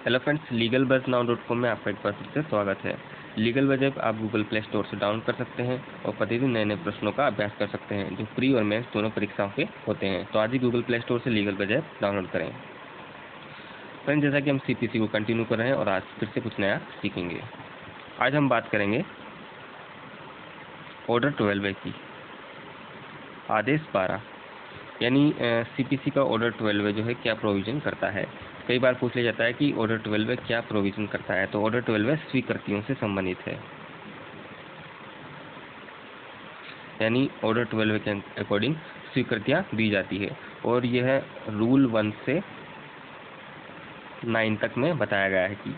Hello friends, legalbuzznow.com में आपका एक बार फिर से स्वागत है। लीगल बज ऐप आप गूगल प्ले स्टोर से डाउनलोड कर सकते हैं और प्रतिदिन नए नए प्रश्नों का अभ्यास कर सकते हैं जो प्री और मेंस दोनों परीक्षाओं के होते हैं। तो आज ही गूगल प्ले स्टोर से लीगल बज ऐप डाउनलोड करें। फ्रेंड्स, जैसा कि हम सीपीसी को कंटिन्यू कर रहे हैं और आज फिर से कुछ नया सीखेंगे। आज हम बात करेंगे ऑर्डर 12 की। आदेश 12 यानी सीपीसी का ऑर्डर 12 जो है क्या प्रोविजन करता है। कई बार पूछ लिया जाता है कि ऑर्डर 12 क्या प्रोविजन करता है। तो ऑर्डर 12 स्वीकृतियों से संबंधित है, यानी ऑर्डर 12 के अकॉर्डिंग स्वीकृतियां दी जाती है और यह रूल 1 से 9 तक में बताया गया है कि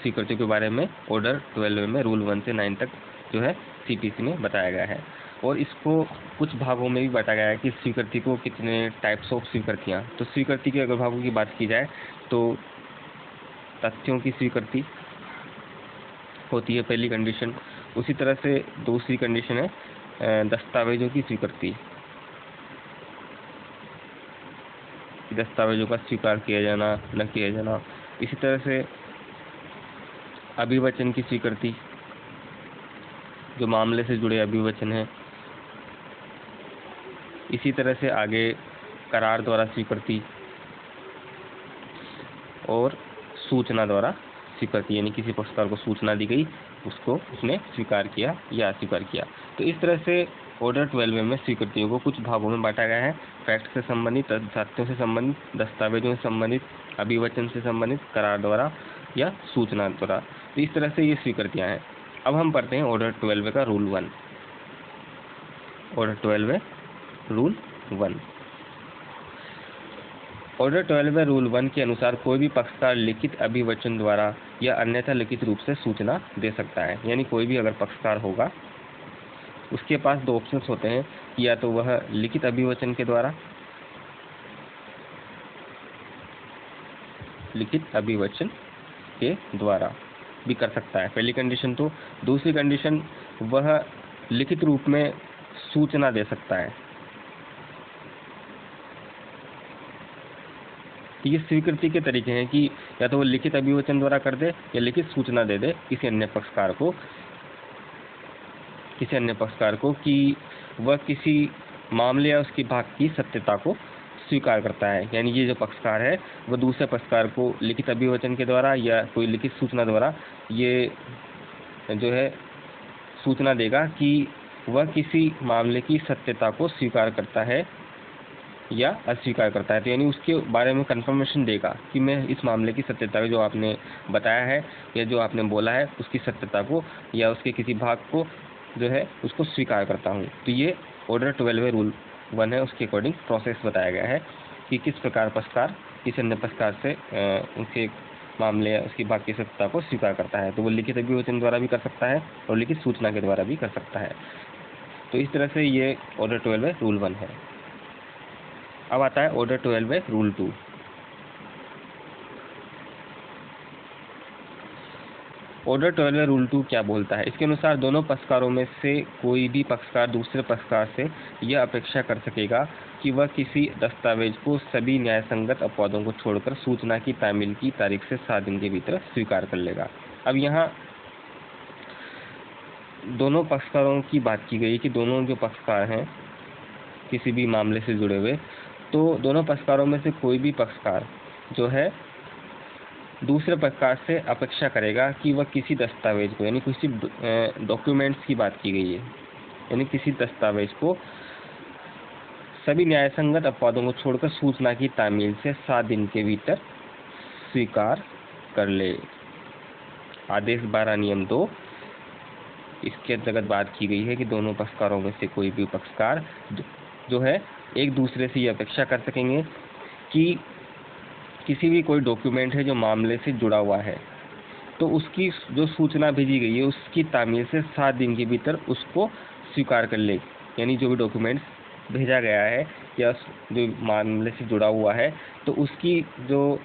स्वीकृतियों के बारे में ऑर्डर 12 में रूल 1 से 9 तक जो है सीपीसी में बताया गया है। और इसको कुछ भागों में भी बताया गया है कि स्वीकृति को कितने टाइप्स ऑफ स्वीकृतियाँ। तो स्वीकृति के अगर भागों की बात की जाए तो तथ्यों की स्वीकृति होती है पहली कंडीशन। उसी तरह से दूसरी कंडीशन है दस्तावेजों की स्वीकृति, दस्तावेजों का स्वीकार किया जाना न किया जाना। इसी तरह से अभिवचन की स्वीकृति, जो मामले से जुड़े अभिवचन है। इसी तरह से आगे करार द्वारा स्वीकृति और सूचना द्वारा स्वीकृति, यानी किसी पक्षकार को सूचना दी गई, उसको उसने स्वीकार किया या अस्वीकार किया। तो इस तरह से ऑर्डर 12 में स्वीकृतियों को कुछ भागों में बांटा गया है। फैक्ट से संबंधित, तथ्यों से संबंधित, दस्तावेजों से संबंधित, अभिवचन से संबंधित, करार द्वारा या सूचना द्वारा। तो इस तरह से ये स्वीकृतियाँ हैं। अब हम पढ़ते हैं ऑर्डर 12 का rule 1। Order 12 rule 1। Order 12 rule 1 के अनुसार कोई भी पक्षकार लिखित अभिवचन द्वारा या अन्यथा लिखित रूप से सूचना दे सकता है। यानी कोई भी अगर पक्षकार होगा उसके पास दो ऑप्शंस होते हैं, या तो वह लिखित अभिवचन के द्वारा, लिखित अभिवचन के द्वारा भी कर सकता है, पहली कंडीशन तो। दूसरी कंडीशन, वह लिखित रूप में सूचना दे सकता है। ये स्वीकृति के तरीके हैं कि या तो वो लिखित अभिवचन द्वारा कर दे या लिखित सूचना दे दे किसी अन्य पक्षकार को कि वह किसी मामले या उसकी भाग की सत्यता को स्वीकार करता है। यानी ये जो पक्षकार है वह दूसरे पक्षकार को लिखित अभिवचन के द्वारा या कोई लिखित सूचना द्वारा ये जो है सूचना देगा कि वह किसी मामले की सत्यता को स्वीकार करता है या अस्वीकार करता है। तो यानी उसके बारे में कंफर्मेशन देगा कि मैं इस मामले की सत्यता जो आपने बताया है या जो आपने बोला है उसकी सत्यता को या उसके किसी भाग को जो है उसको स्वीकार करता हूँ। तो ये ऑर्डर 12 रूल 1 है, उसके अकॉर्डिंग प्रोसेस बताया गया है कि किस प्रकार पक्षकार किसी अन्य पक्षकार से उसके मामले या उसकी भाग की सत्यता को स्वीकार करता है। तो वो लिखित अभिवचन द्वारा भी कर सकता है और लिखित सूचना के द्वारा भी कर सकता है। तो इस तरह से ये ऑर्डर 12 रूल 1 है। अब आता है ऑर्डर 12 रूल 2। ऑर्डर 12 रूल 2 क्या बोलता है? इसके अनुसार दोनों पक्षकारों में से कोई भी पक्षकार दूसरे पक्षकार से यह अपेक्षा कर सकेगा कि वह किसी दस्तावेज को सभी न्यायसंगत अपवादों को छोड़कर सूचना की तामील की तारीख से 7 दिन के भीतर स्वीकार कर लेगा। अब यहाँ दोनों पक्षकारों की बात की गई कि दोनों जो पक्षकार हैं किसी भी मामले से जुड़े हुए, तो दोनों पक्षकारों में से कोई भी पक्षकार जो है दूसरे पक्षकार से अपेक्षा करेगा कि वह किसी दस्तावेज को, यानी किसी डॉक्यूमेंट्स की बात की गई है, यानी किसी दस्तावेज को सभी न्यायसंगत अपवादों को छोड़कर सूचना की तामील से 7 दिन के भीतर स्वीकार कर ले। आदेश 12 नियम 2 इसके अंतर्गत बात की गई है कि दोनों पक्षकारों में से कोई भी पक्षकार जो है एक दूसरे से ये अपेक्षा कर सकेंगे कि किसी भी कोई डॉक्यूमेंट है जो मामले से जुड़ा हुआ है तो उसकी जो सूचना भेजी गई है उसकी तामील से 7 दिन के भीतर उसको स्वीकार कर ले। यानी जो भी डॉक्यूमेंट्स भेजा गया है या जो मामले से जुड़ा हुआ है तो उसकी जो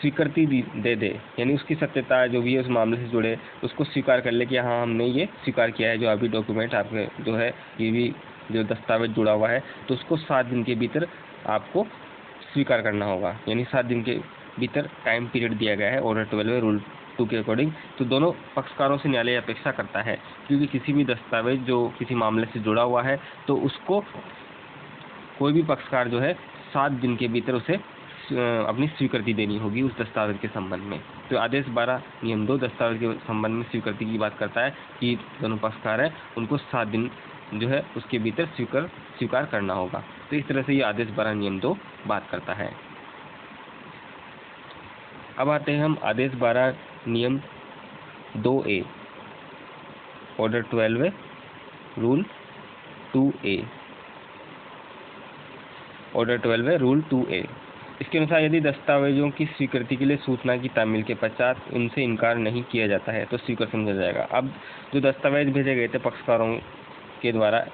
स्वीकृति दे दे, यानी उसकी सत्यता जो भी है उस मामले से जुड़े उसको स्वीकार कर ले कि हाँ हमने ये स्वीकार किया है, जो अभी डॉक्यूमेंट आपके जो है ये भी जो दस्तावेज जुड़ा हुआ है तो उसको 7 दिन के भीतर आपको स्वीकार करना होगा। यानी 7 दिन के भीतर टाइम पीरियड दिया गया है ऑर्डर 12 रूल 2 के अकॉर्डिंग, तो दोनों पक्षकारों से न्यायालय अपेक्षा करता है क्योंकि किसी भी दस्तावेज जो किसी मामले से जुड़ा हुआ है तो उसको कोई भी पक्षकार जो है 7 दिन के भीतर उसे अपनी स्वीकृति देनी होगी उस दस्तावेज के संबंध में। तो आदेश 12 नियम 2 दस्तावेज के संबंध में स्वीकृति की बात करता है कि दोनों पक्षकार हैं उनको 7 दिन जो है उसके भीतर स्वीकार करना होगा। तो इस तरह से ये आदेश 12 नियम 2 बात करता है। अब आते हैं हम आदेश 12 नियम 2A order 12 rule 2A order 12 rule 2A। इसके अनुसार यदि दस्तावेजों की स्वीकृति के लिए सूचना की तामील के पश्चात उनसे इनकार नहीं किया जाता है तो स्वीकृत समझा जाएगा। अब जो दस्तावेज भेजे गए थे पक्षकारों के द्वारा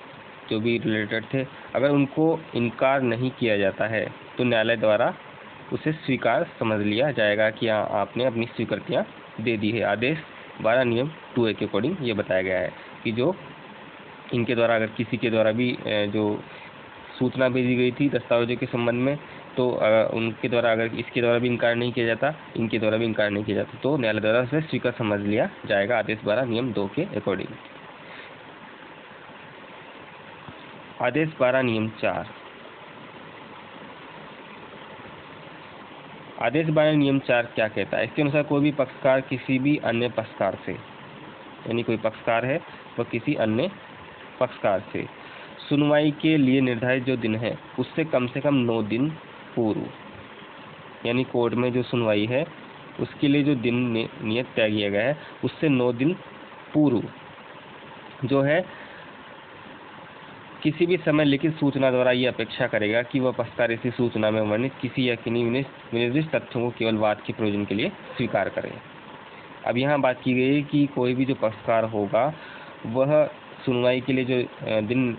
जो भी रिलेटेड थे, अगर उनको इनकार नहीं किया जाता है तो न्यायालय द्वारा उसे स्वीकार समझ लिया जाएगा कि हाँ आपने अपनी स्वीकृतियाँ दे दी है। आदेश 12 नियम 2A के अकॉर्डिंग ये बताया गया है कि जो इनके द्वारा अगर किसी के द्वारा भी जो सूचना भेजी गई थी दस्तावेजों के संबंध में तो उनके द्वारा अगर इसके द्वारा भी इनकार नहीं किया जाता, इनके द्वारा भी इनकार नहीं किया जाता तो न्यायालय द्वारा उसे स्वीकार समझ लिया जाएगा आदेश 12 नियम 2 के अकॉर्डिंग। आदेश 12 नियम 4 आदेश 12 नियम 4 क्या कहता है? इसके अनुसार कोई भी पक्षकार किसी भी अन्य पक्षकार से, यानी कोई पक्षकार है वह किसी अन्य पक्षकार से सुनवाई के लिए निर्धारित जो दिन है उससे कम से कम 9 दिन पूर्व, यानी कोर्ट में जो सुनवाई है उसके लिए जो दिन नियत तय किया गया है उससे 9 दिन पूर्व जो है किसी भी समय लिखित सूचना द्वारा ये अपेक्षा करेगा कि वह पक्षकार इसी सूचना में वर्णित किसी या किन्हीं विनिर्दिष्ट तथ्यों को केवल वाद के प्रयोजन के लिए स्वीकार करे। अब यहाँ बात की गई है कि कोई भी जो पक्षकार होगा वह सुनवाई के लिए जो दिन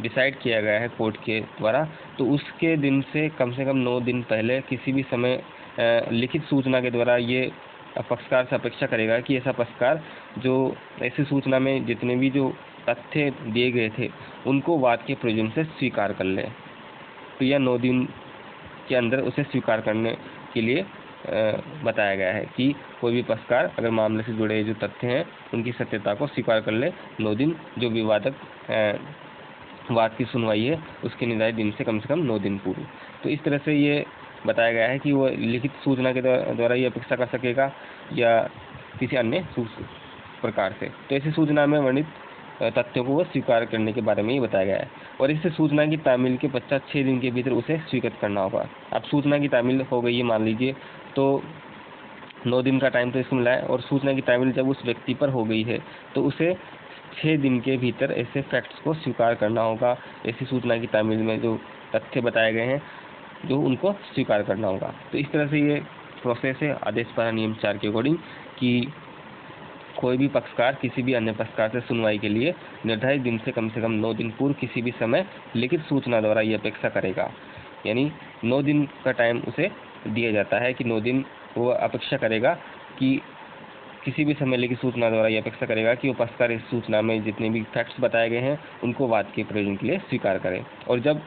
डिसाइड किया गया है कोर्ट के द्वारा तो उसके दिन से कम 9 दिन पहले किसी भी समय लिखित सूचना के द्वारा ये पक्षकार से अपेक्षा करेगा कि ऐसा पक्षकार जो ऐसी सूचना में जितने भी जो तथ्य दिए गए थे उनको वाद के प्रयोजन से स्वीकार कर ले। तो यह 9 दिन के अंदर उसे स्वीकार करने के लिए बताया गया है कि कोई भी पक्षकार अगर मामले से जुड़े जो तथ्य हैं उनकी सत्यता को स्वीकार कर ले 9 दिन जो विवादक वाद की सुनवाई है उसके निर्धारित दिन से कम 9 दिन पूर्व। तो इस तरह से ये बताया गया है कि वो लिखित सूचना के द्वारा ये अपेक्षा कर सकेगा या किसी अन्य प्रकार से। तो ऐसी सूचना में वर्णित तथ्यों को वो स्वीकार करने के बारे में ही बताया गया है और इससे सूचना की तामील के पश्चात 6 दिन के भीतर उसे स्वीकृत करना होगा। अब सूचना की तामील हो गई है मान लीजिए तो 9 दिन का टाइम तो इसमें मिला है और सूचना की तामील जब उस व्यक्ति पर हो गई है तो उसे 6 दिन के भीतर ऐसे फैक्ट्स को स्वीकार करना होगा। ऐसी सूचना की तामील में जो तथ्य बताए गए हैं जो उनको स्वीकार करना होगा। तो इस तरह से ये प्रोसेस है आदेश 12 नियम 4 के अकॉर्डिंग कि कोई भी पक्षकार किसी भी अन्य पक्षकार से सुनवाई के लिए निर्धारित दिन से कम 9 दिन पूर्व किसी भी समय लिखित सूचना द्वारा ये अपेक्षा करेगा, यानी 9 दिन का टाइम उसे दिया जाता है कि 9 दिन वो अपेक्षा करेगा कि किसी भी समय लिखित सूचना द्वारा ये अपेक्षा करेगा कि वो पक्षकार इस सूचना में जितने भी फैक्ट्स बताए गए हैं उनको वाद के प्रयोजन के लिए स्वीकार करे। और जब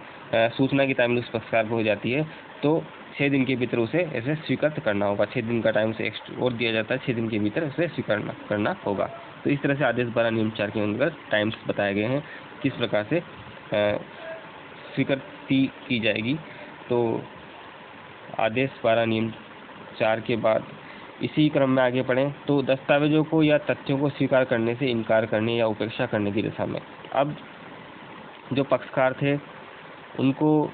सूचना की तामील उस पक्षकार को हो जाती है तो 6 दिन के भीतर उसे ऐसे स्वीकृत करना होगा। 6 दिन का टाइम उसे और दिया जाता है, 6 दिन के भीतर उसे स्वीकार करना होगा। तो इस तरह से आदेश 12 नियम 4 के अंदर टाइम्स बताए गए हैं किस प्रकार से स्वीकृति की जाएगी। तो आदेश 12 नियम 4 के बाद इसी क्रम में आगे बढ़ें तो दस्तावेजों को या तथ्यों को स्वीकार करने से इनकार करने या उपेक्षा करने की दिशा में। अब जो पक्षकार थे उनको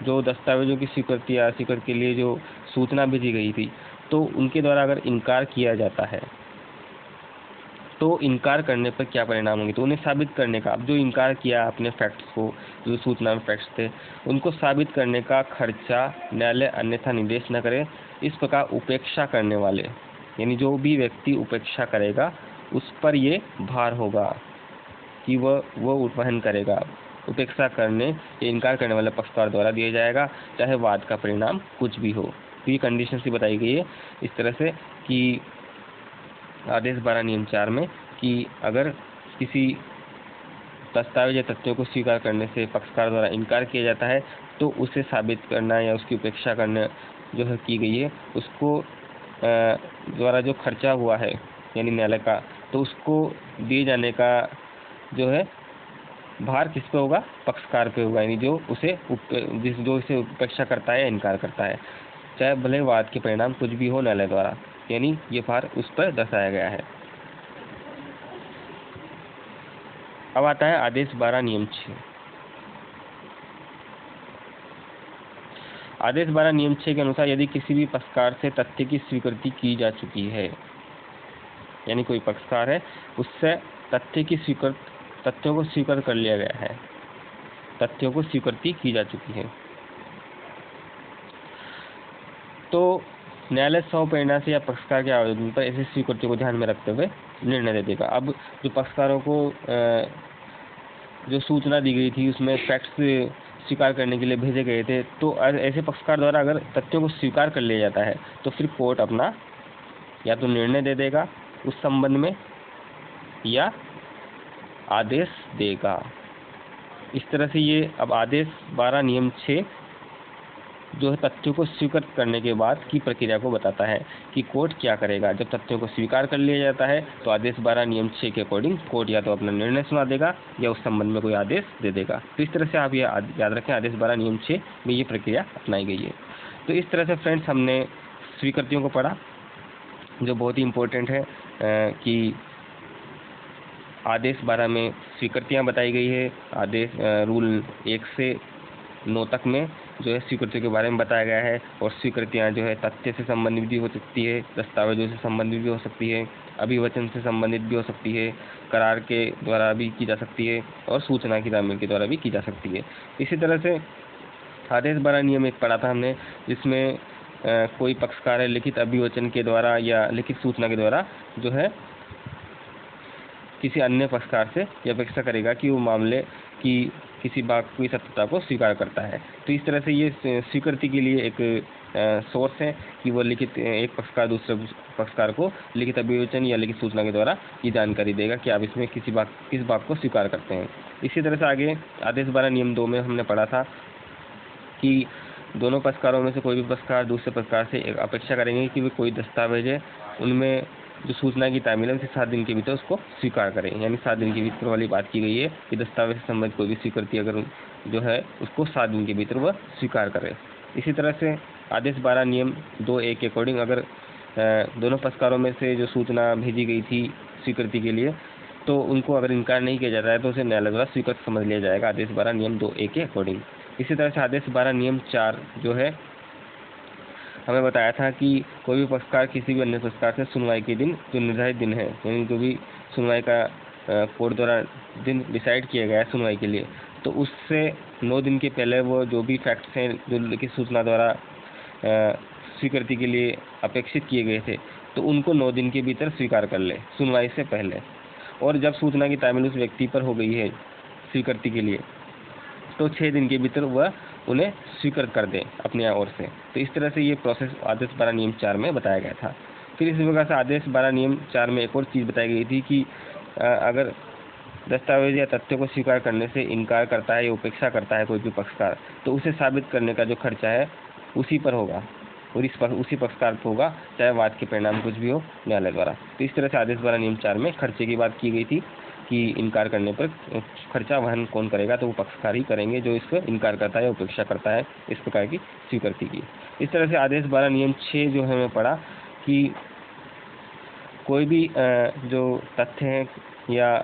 जो दस्तावेजों की स्वीकृति या अस्वीकृति के लिए जो सूचना भेजी गई थी तो उनके द्वारा अगर इनकार किया जाता है तो इनकार करने पर क्या परिणाम होंगे, तो उन्हें साबित करने का, अब जो इनकार किया अपने फैक्ट्स को, जो सूचना में फैक्ट्स थे उनको साबित करने का खर्चा न्यायालय अन्यथा निर्देश न करे। इस प्रकार उपेक्षा करने वाले, यानी जो भी व्यक्ति उपेक्षा करेगा उस पर ये भार होगा कि वह वहन करेगा। उपेक्षा करने या इनकार करने वाले पक्षकार द्वारा दिया जाएगा चाहे वाद का परिणाम कुछ भी हो। तो ये कंडीशन से बताई गई है इस तरह से कि आदेश 12 नियम 4 में कि अगर किसी दस्तावेज या तथ्यों को स्वीकार करने से पक्षकार द्वारा इनकार किया जाता है तो उसे साबित करना या उसकी उपेक्षा करने जो है की गई है उसको द्वारा जो खर्चा हुआ है यानी न्यायालय का, तो उसको दिए जाने का जो है भार किस पे होगा? पक्षकार पे होगा, यानी जो इसे उपेक्षा करता है या इनकार करता है, चाहे भले वाद के परिणाम कुछ भी हो न्यायालय द्वारा, यानी ये भार उस पर दर्शाया गया है। अब आता है आदेश 12 नियम 6। आदेश 12 नियम 6 के अनुसार यदि किसी भी पक्षकार से तथ्य की स्वीकृति की जा चुकी है, यानी कोई पक्षकार है उससे तथ्यों को स्वीकार कर लिया गया है, तथ्यों को स्वीकृति की जा चुकी है, तो न्यायालय स्वप्रेरणा से या पक्षकार के आवेदन पर ऐसी स्वीकृति को ध्यान में रखते हुए निर्णय दे देगा। अब जो पक्षकारों को जो सूचना दी गई थी उसमें फैक्ट्स स्वीकार करने के लिए भेजे गए थे, तो ऐसे पक्षकार द्वारा अगर तथ्यों को स्वीकार कर लिया जाता है तो फिर कोर्ट अपना या तो निर्णय दे देगा उस संबंध में या आदेश देगा। इस तरह से ये अब आदेश 12 नियम 6 जो है तथ्यों को स्वीकार करने के बाद की प्रक्रिया को बताता है कि कोर्ट क्या करेगा। जब तथ्यों को स्वीकार कर लिया जाता है तो आदेश 12 नियम 6 के अकॉर्डिंग कोर्ट या तो अपना निर्णय सुना देगा या उस संबंध में कोई आदेश दे देगा। तो इस तरह से आप ये याद रखें, आदेश 12 नियम 6 में ये प्रक्रिया अपनाई गई है। तो इस तरह से फ्रेंड्स हमने स्वीकृतियों को पढ़ा, जो बहुत ही इम्पोर्टेंट है कि आदेश 12 में स्वीकृतियाँ बताई गई है। आदेश रूल 1 से 9 तक में जो है स्वीकृतियों के बारे में बताया गया है, और स्वीकृतियाँ जो है तथ्य से संबंधित भी हो सकती है, दस्तावेजों से संबंधित भी हो सकती है, अभिवचन से संबंधित भी हो सकती है, करार के द्वारा भी की जा सकती है, और सूचना की तामील के द्वारा भी की जा सकती है। इसी तरह से आदेश 12 नियम 1 पढ़ा था हमने, जिसमें कोई पक्षकार है लिखित अभिवचन के द्वारा या लिखित सूचना के द्वारा जो है किसी अन्य पक्षकार से यह अपेक्षा करेगा कि वो मामले की किसी बात की सत्यता को स्वीकार करता है। तो इस तरह से ये स्वीकृति के लिए एक सोर्स है कि वो लिखित एक पक्षकार दूसरे पक्षकार को लिखित अभिवचन या लिखित सूचना के द्वारा ये जानकारी देगा कि आप इसमें किस बात को स्वीकार करते हैं। इसी तरह से आगे आदेश 12 नियम 2 में हमने पढ़ा था कि दोनों पक्षकारों में से कोई भी पक्षकार दूसरे पक्षकार से एक अपेक्षा करेंगे कि वे कोई दस्तावेज है उनमें जो सूचना की तामील है उसे 7 दिन के भीतर उसको स्वीकार करें, यानी 7 दिन के भीतर वाली बात की गई है कि दस्तावेज से संबंधित कोई भी स्वीकृति अगर जो है उसको 7 दिन के भीतर वह स्वीकार करे। इसी तरह से आदेश 12 नियम 2A के अकॉर्डिंग अगर दोनों पक्षकारों में से जो सूचना भेजी गई थी स्वीकृति के लिए, तो उनको अगर इनकार नहीं किया जाता है तो उसे न्यायालय द्वारा स्वीकृत समझ लिया जाएगा आदेश 12 नियम 2A के अकॉर्डिंग। इसी तरह से आदेश 12 नियम 4 जो है हमें बताया था कि कोई भी पक्षकार किसी भी अन्य पक्षकार से सुनवाई के दिन जो निर्धारित दिन है, यानी जो भी सुनवाई का कोर्ट द्वारा दिन डिसाइड किया गया है सुनवाई के लिए, तो उससे 9 दिन के पहले वो जो भी फैक्ट्स हैं जो लिखित सूचना द्वारा स्वीकृति के लिए अपेक्षित किए गए थे, तो उनको 9 दिन के भीतर स्वीकार कर ले सुनवाई से पहले। और जब सूचना की तामील उस व्यक्ति पर हो गई है स्वीकृति के लिए, तो 6 दिन के भीतर वह उन्हें स्वीकृत कर दे अपनी ओर से। तो इस तरह से ये प्रोसेस आदेश 12 नियम 4 में बताया गया था। फिर इसी प्रकार से आदेश 12 नियम 4 में एक और चीज़ बताई गई थी कि अगर दस्तावेज या तथ्यों को स्वीकार करने से इनकार करता है या उपेक्षा करता है कोई भी पक्षकार, तो उसे साबित करने का जो खर्चा है उसी पर होगा और उसी पक्षकार पर होगा, चाहे वाद के परिणाम कुछ भी हो न्यायालय द्वारा। तो इस तरह से आदेश 12 नियम 4 में खर्चे की बात की गई थी कि इनकार करने पर खर्चा वहन कौन करेगा, तो वो पक्षकार ही करेंगे जो इस पर इनकार करता है या उपेक्षा करता है इस प्रकार की स्वीकृति की। इस तरह से आदेश 12 नियम 6 जो है हमें पढ़ा कि कोई भी जो तथ्य हैं या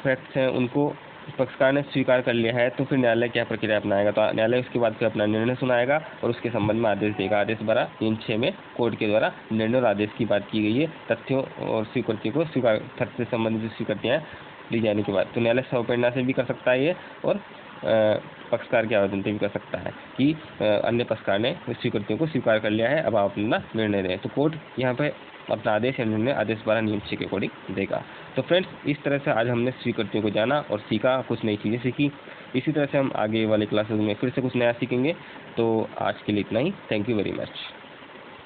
फैक्ट्स हैं उनको पक्षकार ने स्वीकार कर लिया है, तो फिर न्यायालय क्या प्रक्रिया अपनाएगा, तो न्यायालय उसके बाद फिर अपना निर्णय सुनाएगा और उसके संबंध में आदेश देगा। आदेश 12 नियम 6 में कोर्ट के द्वारा निर्णय और आदेश की बात की गई है तथ्यों और स्वीकृति को तथ्य से संबंधित जो स्वीकृतियाँ ली जाने के बाद, तो न्यायालय स्वप्रेरणा से भी कर सकता है ये और पक्षकार के आवेदन से भी कर सकता है कि अन्य पक्षकार ने स्वीकृतियों को स्वीकार कर लिया है, अब आप अपना निर्णय दें। तो कोर्ट यहाँ पे अपना आदेश या निर्णय आदेश 12 नियम 6 के अकॉर्डिंग देगा। तो फ्रेंड्स इस तरह से आज हमने स्वीकृतियों को जाना और सीखा, कुछ नई चीज़ें सीखी। इसी तरह से हम आगे वाले क्लासेस में फिर से कुछ नया सीखेंगे। तो आज के लिए इतना ही। Thank you very much.